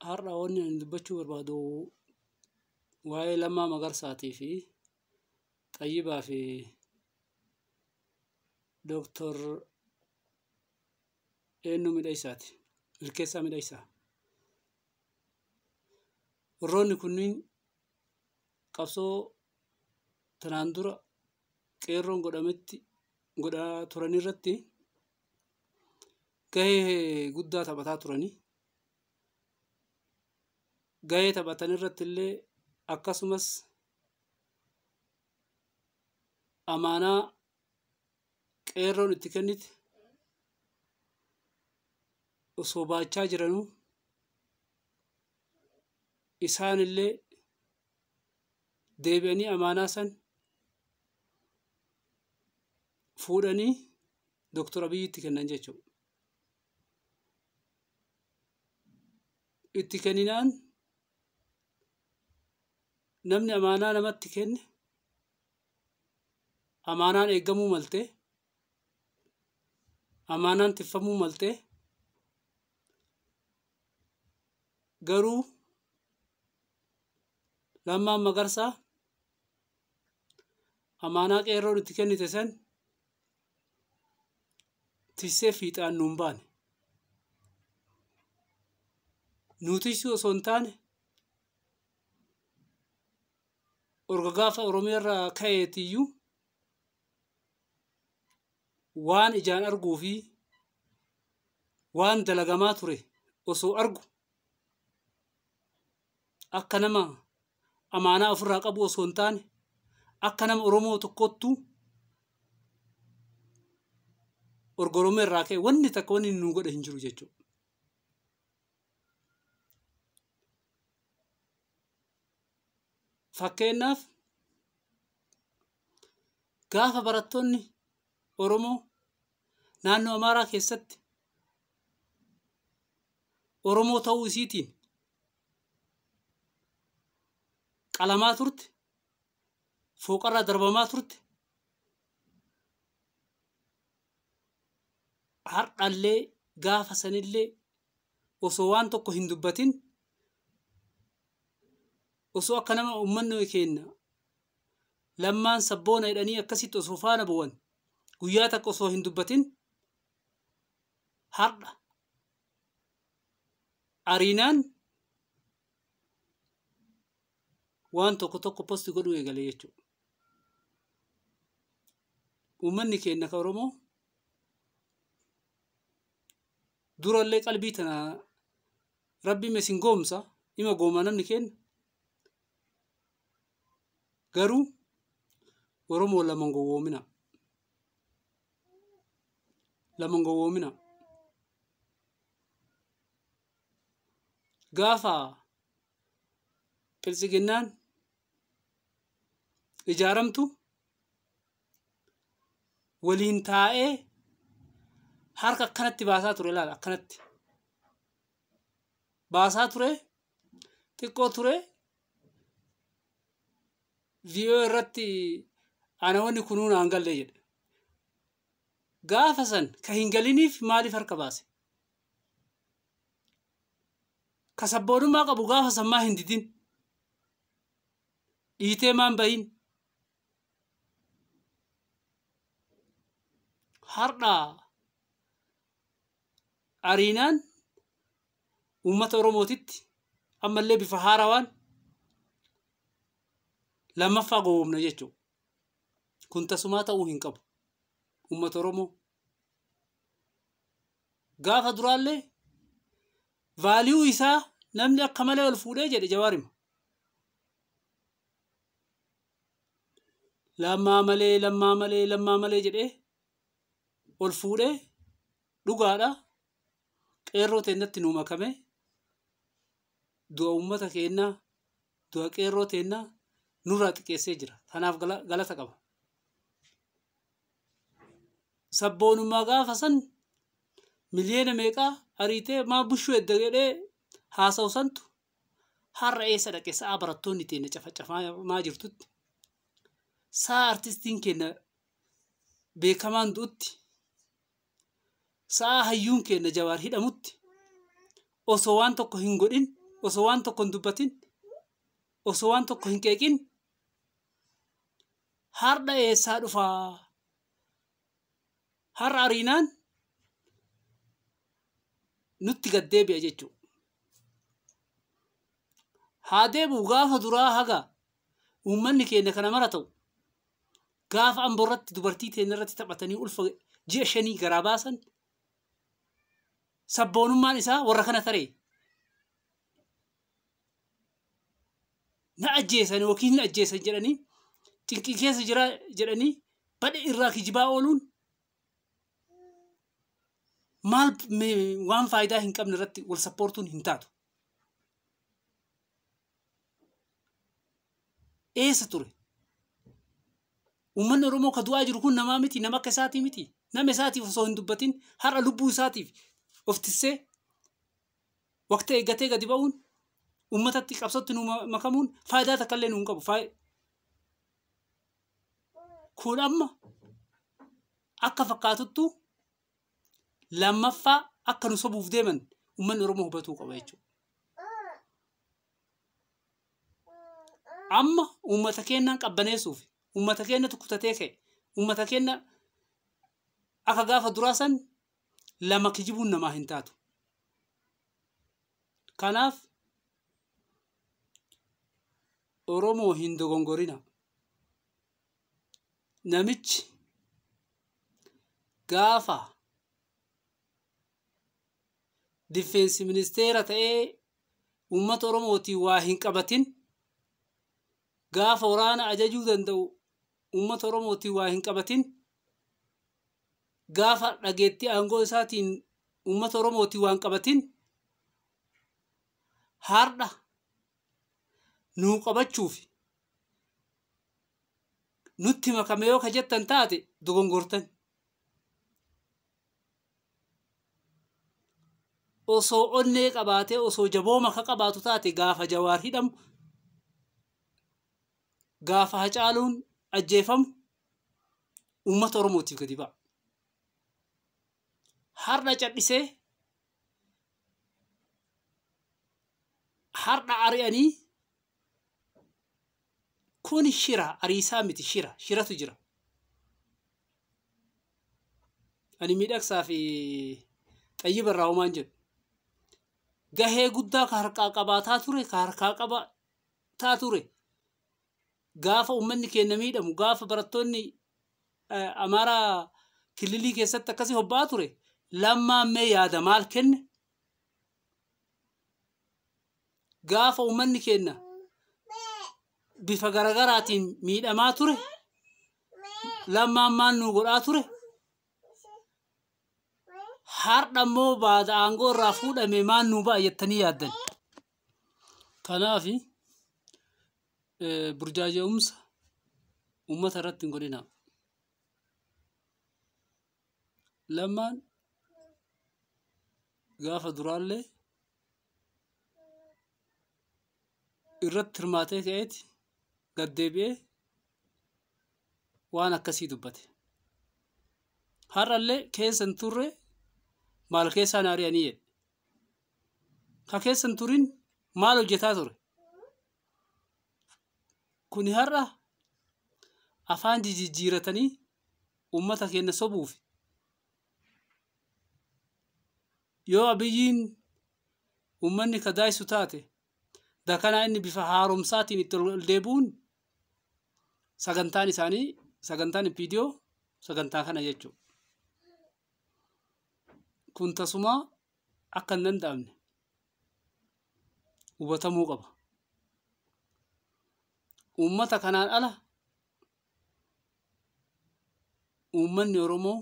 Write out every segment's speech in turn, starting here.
har'a wanni ani dubbachuu barbaadu waa'ee lammaa magarsaatii fi xayyibaa fi Dr. eenyu midhaysaati milkeessaa midhaysaa. Warroonni kunniin qabsoo tanaan dura qeerroon godhaa turan irratti gahee guddaa taphataa turanii. Gahee taphatan irratti illee akkasumas amaanaa qeerroon itti kennite osoo baachaa jiranuu isaan illee deebi'anii amaanaa san fuudhanii Dr. Abiyyitti kennan jechuudha. Itti kenninaan namni amaanaa namatti kenne amaanaan eeggamuu maltee amaanaan tiffamuu maltee garuu lammaan magarsaa amaanaa qeerroon itti kennite san tissee fiixaan nuun baane. Nuutisi osoo hin taane orga gaafa Oromiyaa irraa ka'eetiyyuu waan ijaan arguu fi waan dalagamaa ture osoo argu akka nama amaanaa ofirraa qabu osoo hin taane akka nama Oromoo tokkottuu orga Oromiyaa irraa ka'e wanni takka wanni nu godhe hin jiru jechuudha. Fakkeenyaaf gaafa barattoonni Oromoo naannoo Amaaraa keessatti Oromoo ta'uu isiitiin qalamaa turte, fooqarraa darbamaa turte, har'allee gaafa sanillee osoo waan tokko hin dubbatin osoo akka nama uummanni keenya lammaan sabboona jedhanii akkasitti osoo faana bu'an guyyaa takka osoo hin dubbatin har'a ariinaan waan tokko posti godhuu eegalee jechuudha. Uummanni keenya ka Oromoo durallee qalbii tana rabbi meesin goomsa ima gooma namni keenya garuu Oromoo laman gowwoomina. Gaafa biltsiginnaan ijaaramtu waliin taa'ee harka akkanatti baasaa ture laala akkanatti baasaa ture xiqqoo ture viiyoo irratti ana wanni kunuu naan galle jedhe. Gaafa san ka hin galiniif maaliif harka baase? Ka sabboonummaa qabu gaafa san maa hin didin? Dhiitee maan bahin? Har'aa ariinaan uummata Oromootitti ammallee bifa haarawaan lammaffaa gowwoomna jechuudha. Kun tasumaa ta'uu hin qabu. Uummata Oromoo gaafa duraallee vaaliyuu isaa namni akka malee ol fuudhee jedhe Jawaarima. Lammaa malee jedhee ol fuudhee dhugaadha qeerroo teennatti nuu makame du'a uummata keenyaa du'a qeerroo teennaa nurraa xiqqeessee jira. Kanaaf galata qaba. Sabboonummaa gaafa san miliyoona meeqaa ariitee maa bushuu edda jedhee haasa'u santu har'a eessa dhaqe sa'a barattoonni teenya cafacafamaa jirtutti sa'a artistiin keenya beekamaan du'utti sa'a hayyuun keenya Jawaar hidhamutti osoo waan tokko hin godhin osoo waan tokko hin dubbatin osoo waan tokko hin qeeqin har'a eessaa dhufaa har'a ariinaan nutti gaddeebi'a jechuudha. Haa deebi'u gaafa duraa haga uummanni keenya kana mara ta'u gaafa Amboo irratti dubartii teenya irratti taphatanii ulfa ji'a 5 garaa baasan sabboonummaan isaa warra kana taree na ajjeesan yookiin na ajjeesan jedhanii cinqii keessa jira jedhanii badhe irraa kijibaa ooluun maal waan faayidaa hin qabne irratti wal sappoortuun hin taatu. Eessa ture? Uummanni Oromoo ka du'aa jiru kun namaa miti, nama akka isaatii miti. Nama isaatiif osoo hin dubbatin har'a lubbuu isaatiif of tissee waqtii eeggatee gadi ba'uun uummatatti qabsootti nu makamuun faayidaa takka illee nu hin qabu. Kun amma akka fakkaatuttu lammaffaa akka nu sobuuf deeman uummanni Oromoo hubatuu qaba jechuudha. Amma uummata keenyaan qabbaneessuuf uummata keenya tukkutatee ka'e uummata keenya akka gaafa duraa san lama kijibuun namaa hin taatu. Kanaaf Oromoo hin dogongorina. Namichi gaafa difeensi ministeera ta'ee uummata Oromootii waa hin qabatin gaafa waraana ajajuu danda'u uummata Oromootii waa hin qabatin gaafa dhageettii aangoo isaatiin uummata Oromootii waan qabatin har'a nuu qabachuuf nutti makame yoo ka jettan taate dogongortan. Osoo onnee qabaatee osoo jabooma ka qabaatu taate gaafa Jawaar hidhamu gaafa Hacaaluun ajjeefamu uummata Oromootiif gadi ba'a. Har'a cadhisee har'a ari'anii kun shira ariisaa miti shiratu jira. Ani miidhagsaa fi xayyiba irraa homaan jedhu gahee guddaa ka harkaa qabaataa ture gaafa uummanni keenya miidhamu gaafa barattoonni Amaaraa kililii keessatti akkasii hobba'aa ture lammaa mee yaada maal kenne gaafa uummanni keenya bifa garagaraatiin miidhamaa ture lammaan maal nu godhaa ture har'a immoo baada aangoo irraa fuudhame maal nu ba'a jettanii yaaddan. Kanaaf burjaaja'uumsa uummata irratti hin godhina. Lammaan gaafa duraallee irratti hirmaatee ka'eeti gaddeebi'ee waan akkasii dubbate. Har'allee keessa hin turre maal keessaan ari'anii jedhe. Ka keessa hin turin maal hojjetaa ture? Kuni har'a afaan jijjiiratanii uummata keenya sobuuf yoo Abiyyiin uummanni ka daayisu taate dakanaa inni bifa haaromsaatiin itti ol deebuun sagantaan isaanii sagantaan viidiyoo sagantaa kana jechuudha. Kun tasumaa akka hin danda'amne hubatamuu qaba. Uummata kanaan ala uummanni Oromoo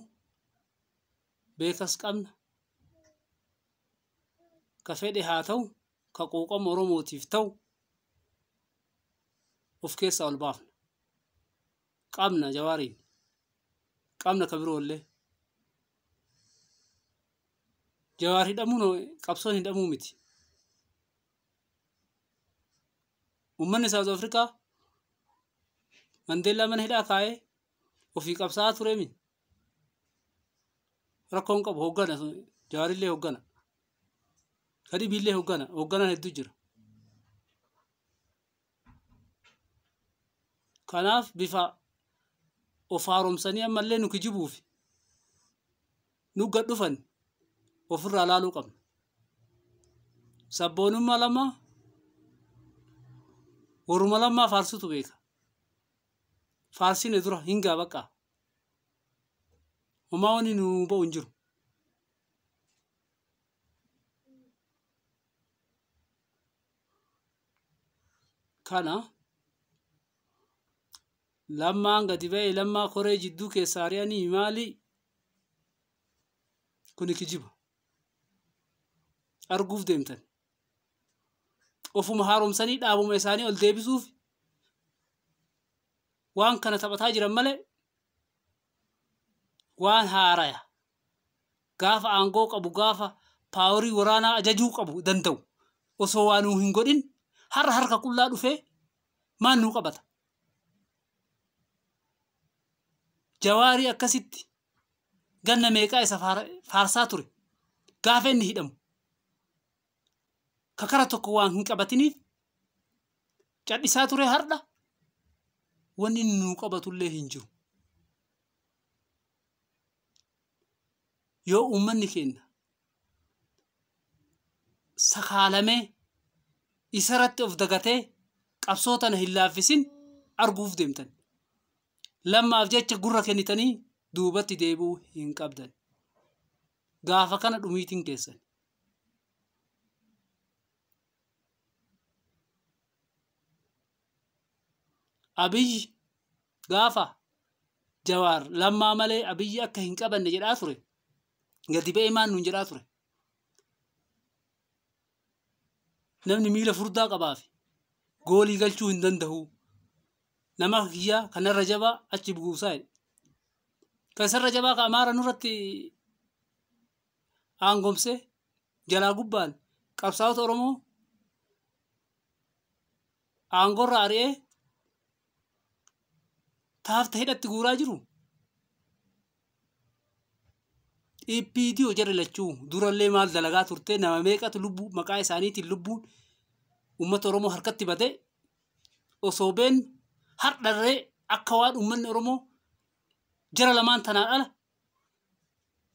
beekas qabna. Ka fedhe haa ta'u ka quuqama Oromootiif ta'u of keessaa ol baafna. Qabna Jawaariin qabna ka biroollee. Jawaar hidhamuun qabsoon hidhamuu miti. Uummanni South Afrikaa Mandeellaa mana hidhaa kaa'ee ofii qabsaa'aa ture mi? Rakkoon qabu hoggana Jawaarillee hoggana. Kadibiillee hoggana hedduu jira. Kanaaf bifa of haaromsanii ammallee nu kijibuuf nu gad dhufan ofirraa laaluu qabna. Sabboonummaa lammaa warruma lammaa faarsutu beeka. Faarsine dura hingaa baqa. Homaa wani nu ba'u hin jiru. Kana lammaan gadi ba'e lammaa koree jidduu keessaa ari'anii maali? Kuni kijiba. Arguuf deemtan. Ofuma haaromsanii dhaabuma isaanii ol deebisuuf waan kana taphataa jiran malee waan haaraya. Gaafa aangoo qabu gaafa paaworii waraanaa ajajuu qabu danda'u osoo waan hin godhin harka qullaa dhufee maan nuu qabata. Jawaarii akkasitti ganna meeqaa isa faarsaa ture gaafa inni hidhamu. Kakara tokko waan hin qabatiniif cadhisaa ture har'a wanni inni nuu qabatullee hin jiru. Yoo uummanni keenya sakaalamee isarratti of dagatee qabsoo tana hin laaffisin arguuf deemtan. Lammaaf jecha gurra kennitanii duubatti deebi'uu hin qabdan. Gaafa kana dhumiitiin keessan. Abiyyi gaafa Jawaar lammaa malee Abiyyi akka hin qabanne jedhaa ture. Gadi ba'ee maan nuun jedhaa ture. Namni miila furdaa qabaafi goolii galchuu hin danda'u. Nama kiyyaa kanarra jabaa achi buusaa jedhe. Kan isarra jabaa ka Amaara nurratti aangomsee jalaa gubbaan qabsaa'ota Oromoo aangorra ari'ee taafta hidhatti guuraa jiru. Ppni hojjarre lachuu durallee maal dalagaa turte nama meeqatu lubbuu maqaa isaaniitiin lubbuun uummata Oromoo harkatti bade osoo been hardharree akka waan uummanni Oromoo jara lamaan tanaan ala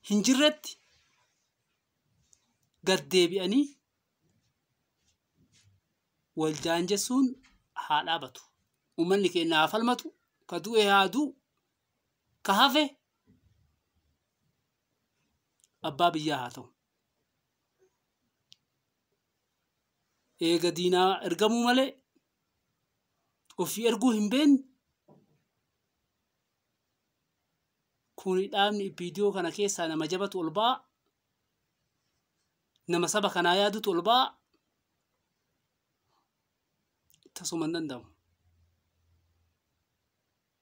hin jirretti gad deebi'anii wal jaanjessuun haa dhaabatu. Uummanni keenya haa falmatu. Ka du'e haa du'u. Ka hafe abbaa biyyaa haa ta'u. Eega diinaa ergamuu malee ofii erguu hin beekne kuni dhaabni viidiyoo kana keessaa nama jabatu ol ba'a. Nama saba kanaa yaadutu ol ba'a. Tasuma hin danda'amu.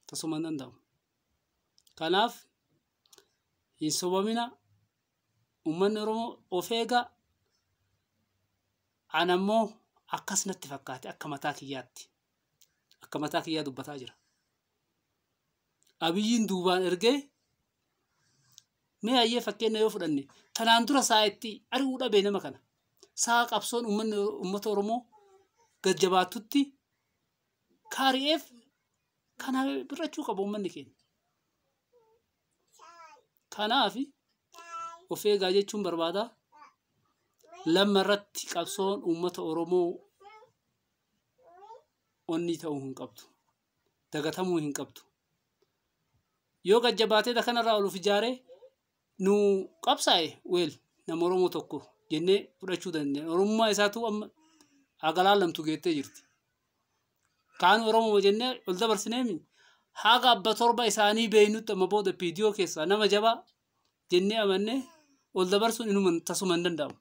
Tasuma hin danda'amu. Kanaaf hin sobamina. Uummanni Oromoo of eega. Ana ammoo akkas natti fakkaate akka mataa kiyyaatti. Akka mataa kiyyaa dubbataa jira. Abiyyiin duubaan ergee mee hayyee fakkeenya yoo fudhanne tanaan dura saa'etti ari'uu dhabee nama kana. Sa'a qabsoon uummata Oromoo gad jabaatutti kaari'eef kana birrachuu qaba uummanni keenya. Kanaaf of eegaa jechuun barbaada. Lamma irratti qabsoon uummata Oromoo onni ta'uu hin qabdu. Dagatamuu hin qabdu. Yoo gad jabaatee kanarraa oluuf ijaaree nu qabsaa'e weel nama Oromoo tokko jennee fudhachuu dandeenya. Oromummaa isaatu amma agalaalamtu geettee jirti. Kaan Oromoo jennee ol dabarsineemi haga abba torba isaanii beeynutti amma booda viidiyoo keessaa nama jabaa jennee amannee ol dabarsuun inuma tasuma hin danda'amu.